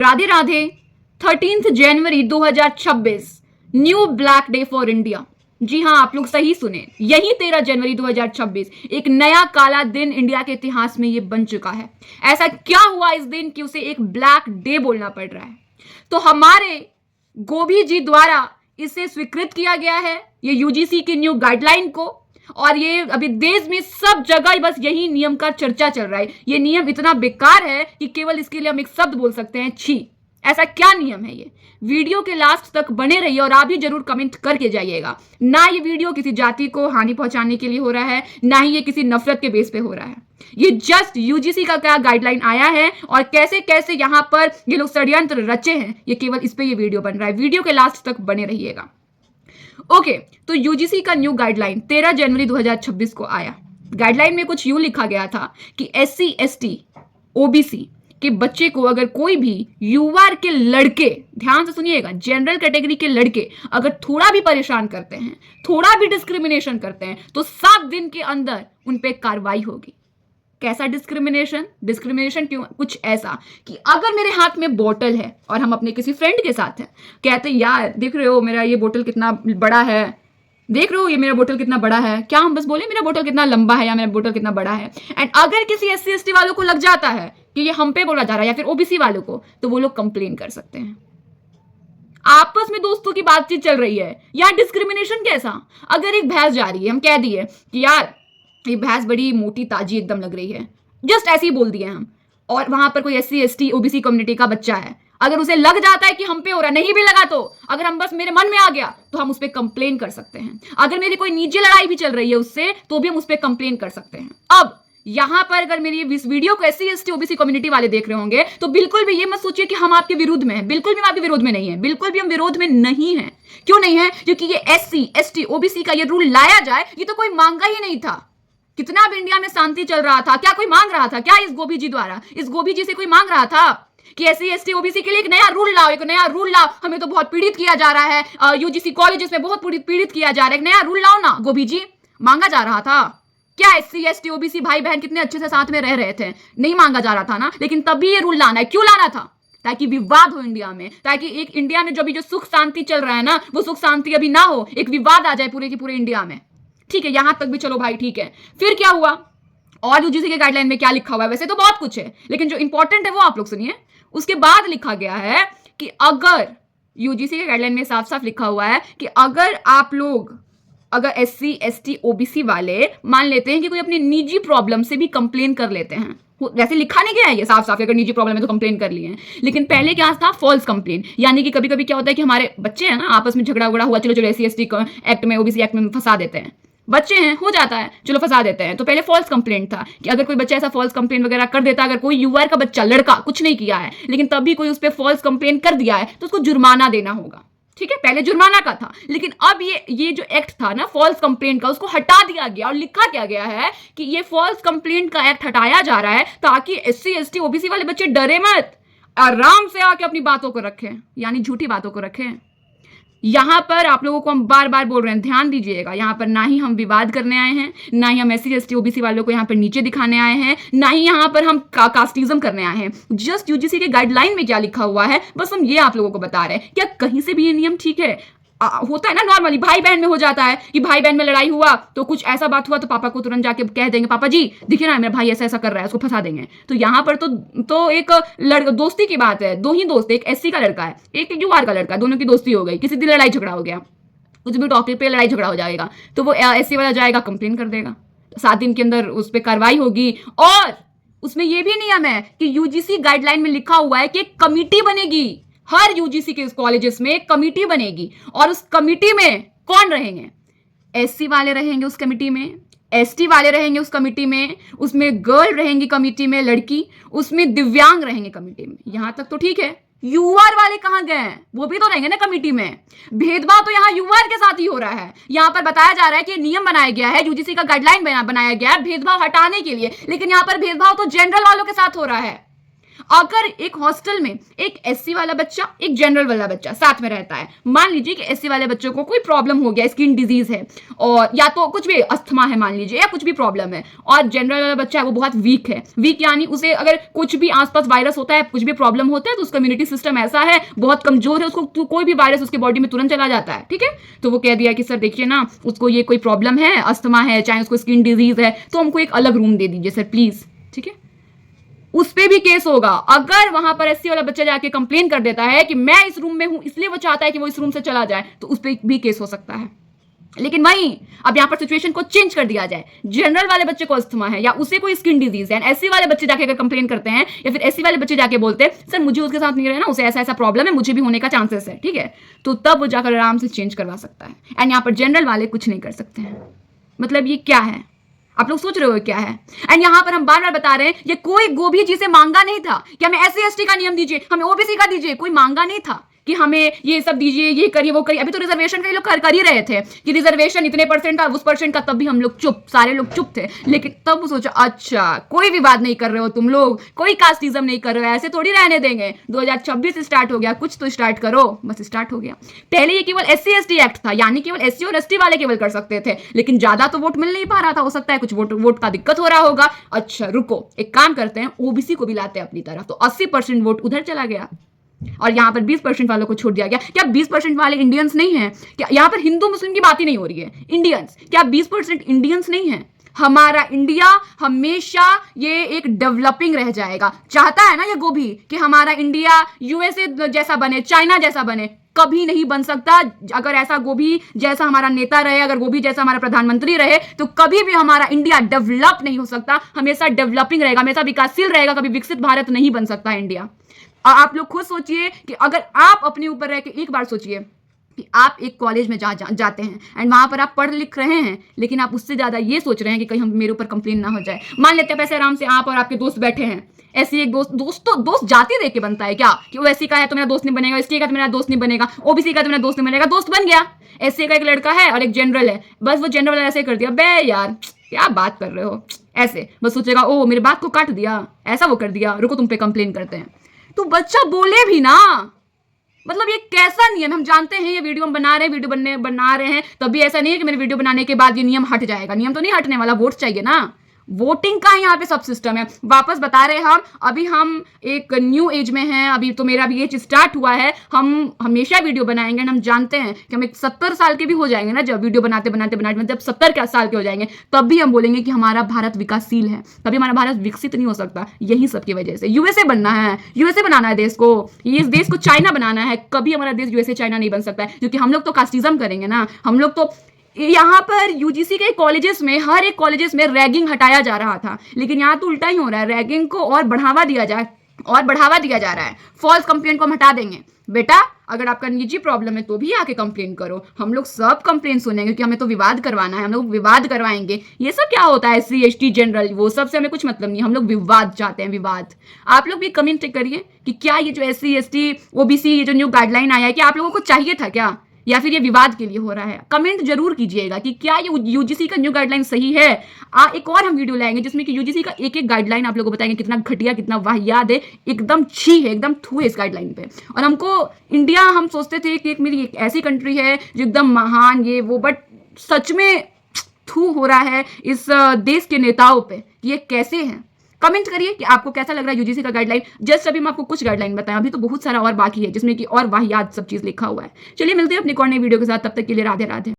राधे राधे। 13 जनवरी 2026 new black day for India. जी हां, आप लोग सही सुने, यही 13 जनवरी 2026 एक नया काला दिन इंडिया के इतिहास में ये बन चुका है। ऐसा क्या हुआ इस दिन कि उसे एक ब्लैक डे बोलना पड़ रहा है? तो हमारे गोभी जी द्वारा इसे स्वीकृत किया गया है, ये यूजीसी की न्यू गाइडलाइन को, और ये अभी देश में सब जगह बस यही नियम का चर्चा चल रहा है। ये नियम इतना बेकार है कि केवल इसके लिए हम एक शब्द बोल सकते हैं, छी। ऐसा क्या नियम है ये? वीडियो के लास्ट तक बने रहिए और आप भी जरूर कमेंट करके जाइएगा। ना ये वीडियो किसी जाति को हानि पहुंचाने के लिए हो रहा है, ना ही ये किसी नफरत के बेस पे हो रहा है। ये जस्ट यूजीसी का क्या गाइडलाइन आया है और कैसे कैसे यहां पर ये लोग षड्यंत्र रचे हैं, ये केवल इस पे ये वीडियो बन रहा है। वीडियो के लास्ट तक बने रहिएगा। ओके, तो यूजीसी का न्यू गाइडलाइन 13 जनवरी 2026 को आया। गाइडलाइन में कुछ यूं लिखा गया था कि SC ST OBC के बच्चे को अगर कोई भी यूआर के लड़के, ध्यान से सुनिएगा, जनरल कैटेगरी के लड़के अगर थोड़ा भी परेशान करते हैं, थोड़ा भी डिस्क्रिमिनेशन करते हैं, तो 7 दिन के अंदर उन पे कार्रवाई होगी। कैसा डिस्क्रिमिनेशन? डिस्क्रिमिनेशन क्यों? कुछ ऐसा कि अगर मेरे हाथ में बोतल है और हम अपने किसी फ्रेंड के साथ हैं, कहते हैं यार देख रहे हो मेरा ये बोतल कितना बड़ा है, देख रहे हो ये मेरा बोतल कितना बड़ा है, क्या हम बस बोले मेरा बोतल कितना लंबा है या मेरा बोतल कितना बड़ा है? एंड अगर किसी SC ST वालों को लग जाता है कि ये हम पे बोला जा रहा है या फिर OBC वालों को, तो वो लोग कंप्लेन कर सकते हैं। आपस में दोस्तों की बातचीत चल रही है, या डिस्क्रिमिनेशन कैसा? अगर एक भैंस जा रही है, हम कह दिए कि यार ये भैंस बड़ी मोटी ताजी एकदम लग रही है, जस्ट ऐसे ही बोल दिए हम, और वहां पर कोई SC ST OBC कम्युनिटी का बच्चा है, अगर उसे लग जाता है कि हम पे हो रहा है, नहीं भी लगा तो अगर हम बस मेरे मन में आ गया तो हम उस पर कंप्लेन कर सकते हैं। अगर मेरी कोई निजी लड़ाई भी चल रही है उससे, तो भी हम उस पर कंप्लेन कर सकते हैं। अब यहां पर अगर मेरी इस वीडियो को SC ST OBC कम्युनिटी वाले देख रहे होंगे, तो बिल्कुल भी ये मत सोचिए कि हम आपके विरुद्ध में हैं। बिल्कुल भी हम आपके विरोध में नहीं है, बिल्कुल भी हम विरोध में नहीं है। क्यों नहीं है? क्योंकि ये SC ST OBC का ये रूल लाया जाए, ये तो कोई मांगा ही नहीं था। कितना अब इंडिया में शांति चल रहा था, क्या कोई मांग रहा था? क्या इस गोभी जी द्वारा, इस गोभी जी से कोई मांग रहा था कि SC ST OBC के लिए एक नया रूल लाओ, एक नया रूल लाओ, हमें तो बहुत पीड़ित किया जा रहा है, यूजीसी कॉलेजेस में बहुत पीड़ित किया जा रहा है, एक नया रूल लाओ ना गोभी जी? मांगा जा रहा था क्या? SC ST OBC भाई बहन कितने अच्छे से साथ में रह रहे थे, नहीं मांगा जा रहा था ना? लेकिन तभी ये रूल लाना है। क्यों लाना था? ताकि विवाद हो इंडिया में, ताकि एक इंडिया में जो भी जो सुख शांति चल रहा है ना, वो सुख शांति अभी ना हो, एक विवाद आ जाए पूरे के पूरे इंडिया में। ठीक है, यहां तक भी चलो भाई ठीक है। फिर क्या हुआ और यूजीसी के गाइडलाइन में क्या लिखा हुआ है? वैसे तो बहुत कुछ है, लेकिन जो इंपॉर्टेंट है वो आप लोग सुनिए। उसके बाद लिखा गया है कि अगर यूजीसी के गाइडलाइन में साफ साफ लिखा हुआ है कि अगर आप लोग, अगर SC ST OBC वाले मान लेते हैं कि कोई अपनी निजी प्रॉब्लम से भी कंप्लेन कर लेते हैं, वैसे लिखा नहीं गया है ये साफ साफ, अगर निजी प्रॉब्लम है तो कंप्लेन कर लिए हैं, लेकिन पहले क्या था? False complain. यानी कि कभी कभी क्या होता है कि हमारे बच्चे हैं ना, आपस में झगड़ा उगड़ा हुआ, चलो SC ST एक्ट में OBC एक्ट में फंसा देते हैं, बच्चे हैं, हो जाता है, चलो फंसा देते हैं। तो पहले फॉल्स कंप्लेंट था कि अगर कोई बच्चा ऐसा फॉल्स कंप्लेंट वगैरह कर देता, अगर कोई यूआर का बच्चा, लड़का कुछ नहीं किया है, लेकिन तब भी कोई उस पर फॉल्स कंप्लेंट कर दिया है, तो उसको जुर्माना देना होगा। ठीक है, पहले जुर्माना का था, लेकिन अब ये जो एक्ट था ना फॉल्स कंप्लेंट का, उसको हटा दिया गया और लिखा क्या गया है कि ये फॉल्स कंप्लेंट का एक्ट हटाया जा रहा है ताकि SC ST OBC वाले बच्चे डरे मत, आराम से आके अपनी बातों को रखें, यानी झूठी बातों को रखें। यहां पर आप लोगों को हम बार बार बोल रहे हैं, ध्यान दीजिएगा, यहां पर ना ही हम विवाद करने आए हैं, ना ही हम SC ST OBC वालों को यहां पर नीचे दिखाने आए हैं, ना ही यहां पर हम कास्टिज्म करने आए हैं। जस्ट यूजीसी के गाइडलाइन में क्या लिखा हुआ है बस हम ये आप लोगों को बता रहे हैं। क्या कहीं से भी ये नियम ठीक है? होता है ना नॉर्मली, भाई बहन में हो जाता है कि भाई बहन में लड़ाई हुआ तो कुछ ऐसा बात हुआ तो पापा को तुरंत जाके कह देंगे, पापा जी देखिए ना मेरा भाई ऐसा ऐसा कर रहा है, उसको फंसा देंगे। तो यहाँ पर तो एक दोस्ती की बात है, दो ही दोस्त, एक SC का लड़का है, एक UR का लड़का है, दोनों की दोस्ती हो गई, किसी दिन लड़ाई झगड़ा हो गया, कुछ भी टॉपिक पे लड़ाई झगड़ा हो जाएगा, तो वो SC वाला जाएगा कंप्लेन कर देगा, 7 दिन के अंदर उस पर कार्रवाई होगी। और उसमें यह भी नियम है कि यूजीसी गाइडलाइन में लिखा हुआ है कि एक कमिटी बनेगी, हर यूजीसी के कॉलेजेस में एक कमिटी बनेगी, और उस कमिटी में कौन रहेंगे? SC वाले रहेंगे उस कमिटी में, ST वाले रहेंगे उस कमिटी में, उसमें गर्ल रहेंगी कमिटी में, लड़की, उसमें दिव्यांग रहेंगे कमिटी में। यहां तक तो ठीक है। UR वाले कहां गए? वो भी तो रहेंगे ना कमिटी में। भेदभाव तो यहाँ UR के साथ ही हो रहा है। यहां पर बताया जा रहा है कि नियम बनाया गया है, यूजीसी का गाइडलाइन बनाया गया है भेदभाव हटाने के लिए, लेकिन यहां पर भेदभाव तो जनरल वालों के साथ हो रहा है। अगर एक हॉस्टल में एक एससी वाला बच्चा, एक जनरल वाला बच्चा साथ में रहता है, मान लीजिए कि एससी वाले बच्चों को कोई प्रॉब्लम हो गया, स्किन डिजीज है और या तो कुछ भी अस्थमा है मान लीजिए, या कुछ भी प्रॉब्लम है, और जनरल वाला बच्चा है वो बहुत वीक है, वीक यानी उसे अगर कुछ भी आसपास वायरस होता है, कुछ भी प्रॉब्लम होता है तो उसका इम्यूनिटी सिस्टम ऐसा है, बहुत कमजोर है, उसको कोई भी वायरस उसके बॉडी में तुरंत चला जाता है, ठीक है। तो वो कह दिया कि सर देखिए ना, उसको ये कोई प्रॉब्लम है, अस्थमा है, चाहे उसको स्किन डिजीज है, तो हमको एक अलग रूम दे दीजिए सर प्लीज, ठीक है। उस पे भी केस होगा। अगर वहां पर एससी वाला बच्चा जाके कंप्लेन कर देता है कि मैं इस रूम में हूं इसलिए वो चाहता है कि वो इस रूम से चला जाए, तो उस पे भी केस हो सकता है। लेकिन वहीं अब यहां पर सिचुएशन को चेंज कर दिया जाए, जनरल वाले बच्चे को अस्थमा है या उसे कोई स्किन डिजीज है, एससी वाले बच्चे जाके अगर कंप्लेन करते हैं या फिर एससी वाले बच्चे जाके बोलते हैं सर मुझे उसके साथ नहीं रहना, उसे ऐसा ऐसा प्रॉब्लम है, मुझे भी होने का चांसेस है, ठीक है, तो तब वो जाकर आराम से चेंज करवा सकता है। एंड यहाँ पर जनरल वाले कुछ नहीं कर सकते हैं। मतलब ये क्या है, आप लोग सोच रहे हो क्या है। एंड यहां पर हम बार बार बता रहे हैं ये कोई गोभी जी से मांगा नहीं था कि हमें एससी एसटी का नियम दीजिए, हमें ओबीसी का दीजिए, कोई मांगा नहीं था कि हमें ये सब दीजिए, ये करिए वो करिए। अभी तो रिजर्वेशन का ये लोग कर ही रहे थे कि रिजर्वेशन इतने परसेंट का, उस परसेंट का, तब भी हम लोग चुप, सारे लोग चुप थे। लेकिन तब सोचा अच्छा कोई विवाद नहीं कर रहे हो तुम लोग, कोई कास्टिज्म नहीं कर रहे हो, ऐसे थोड़ी रहने देंगे, 2026 स्टार्ट हो गया, कुछ तो स्टार्ट करो। बस स्टार्ट हो गया। पहले ये केवल एससी एसटी एक्ट था, यानी केवल एससी और एसटी वाले केवल कर सकते थे, लेकिन ज्यादा तो वोट मिल नहीं पा रहा था, हो सकता है कुछ वोट का दिक्कत हो रहा होगा। अच्छा रुको, एक काम करते हैं, ओबीसी को भी लाते हैं अपनी तरफ, तो 80% वोट उधर चला गया और यहां पर 20% वालों को छोड़ दिया गया। क्या 20% वाले इंडियंस नहीं है? क्या यहां पर हिंदू मुस्लिम की बात ही नहीं हो रही है, इंडियंस, क्या 20% इंडियंस नहीं है? हमारा इंडिया हमेशा ये एक डेवलपिंग रह जाएगा। चाहता है ना ये गोभी कि हमारा इंडिया यूएसए जैसा बने, चाइना जैसा बने, कभी नहीं बन सकता। अगर ऐसा गोभी जैसा हमारा नेता रहे, अगर गोभी जैसा हमारा प्रधानमंत्री रहे, तो कभी भी हमारा इंडिया डेवलप नहीं हो सकता। हमेशा डेवलपिंग रहेगा, हमेशा विकासशील रहेगा, कभी विकसित भारत नहीं बन सकता इंडिया। और आप लोग खुद सोचिए कि अगर आप अपने ऊपर रह के एक बार सोचिए कि आप एक कॉलेज में जाते हैं एंड वहां पर आप पढ़ लिख रहे हैं, लेकिन आप उससे ज्यादा ये सोच रहे हैं कि कहीं हम मेरे ऊपर कंप्लेन ना हो जाए। मान लेते हैं पैसे आराम से आप और आपके दोस्त बैठे हैं, ऐसी एक दोस्त जाति देख के बनता है क्या कि वो एससी का है तो मेरा दोस्त नहीं बनेगा, एसटी का तो मेरा दोस्त नहीं बनेगा, ओबीसी का तो मेरा दोस्त नहीं बनेगा, दोस्त बन गया। एससी का एक लड़का है और एक जनरल है, बस वो जनरल वाला ऐसे कर दिया, बे यार क्या बात कर रहे हो, ऐसे बस सोचेगा ओ मेरे बात को काट दिया, ऐसा वो कर दिया, रुको तुम पे कंप्लेन करते हैं। तो बच्चा बोले भी ना, मतलब ये कैसा नियम, हम जानते हैं ये वीडियो हम बना रहे हैं, वीडियो बना रहे हैं, तभी ऐसा नहीं है कि मेरे वीडियो बनाने के बाद ये नियम हट जाएगा। नियम तो नहीं हटने वाला, वोट चाहिए ना, वोटिंग का यहाँ पे सब सिस्टम है। वापस बता रहे हम, अभी हम एक न्यू एज में हैं, अभी तो मेरा भी एज स्टार्ट हुआ है, हम हमेशा वीडियो बनाएंगे। हम जानते हैं कि हम एक 70 साल के भी हो जाएंगे ना, जब वीडियो बनाते जब 70 साल के हो जाएंगे, तब भी हम बोलेंगे कि हमारा भारत विकासशील है, कभी हमारा भारत विकसित नहीं हो सकता, यही सबकी वजह से। यूएसए बनना है, यूएसए बनाना है देश को, इस देश को चाइना बनाना है, कभी हमारा देश यूएसए चाइना नहीं बन सकता है, क्योंकि हम लोग तो कास्टिज्म करेंगे ना। हम लोग तो यहाँ पर यूजीसी के कॉलेजेस में, हर एक कॉलेजेस में रैगिंग हटाया जा रहा था, लेकिन यहाँ तो उल्टा ही हो रहा है, रैगिंग को और बढ़ावा दिया जा रहा है। फॉल्स कंप्लेंट को हम हटा देंगे। बेटा अगर आपका निजी प्रॉब्लम है तो भी आके कंप्लेन करो, हम लोग सब कंप्लेन सुनेंगे, क्योंकि हमें तो विवाद करवाना है, हम लोग विवाद करवाएंगे। ये सब क्या होता है एससी एसटी जनरल, वो सब से हमें कुछ मतलब नहीं, हम लोग विवाद चाहते हैं, विवाद। आप लोग भी कमेंट करिए कि क्या ये जो एससी एसटी ओबीसी ये जो न्यू गाइडलाइन आया है, क्या आप लोगों को चाहिए था क्या, या फिर ये विवाद के लिए हो रहा है। कमेंट जरूर कीजिएगा कि क्या ये यूजीसी का न्यू गाइडलाइन सही है। एक और हम वीडियो लाएंगे जिसमें कि यूजीसी का एक एक गाइडलाइन आप लोगों को बताएंगे कितना घटिया, कितना वाहियात है, एकदम छी है, एकदम थू है इस गाइडलाइन पे। और हमको इंडिया, हम सोचते थे कि मेरी एक ऐसी कंट्री है जो एकदम महान ये वो, बट सच में थू हो रहा है इस देश के नेताओं पे, ये कैसे हैं। कमेंट करिए कि आपको कैसा लग रहा है यूजीसी का गाइडलाइन। जस्ट अभी मैं आपको कुछ गाइडलाइन बताया, अभी तो बहुत सारा और बाकी है जिसमें कि और वाहियात सब चीज लिखा हुआ है। चलिए मिलते हैं अपनी एक और नई वीडियो के साथ, तब तक के लिए राधे राधे।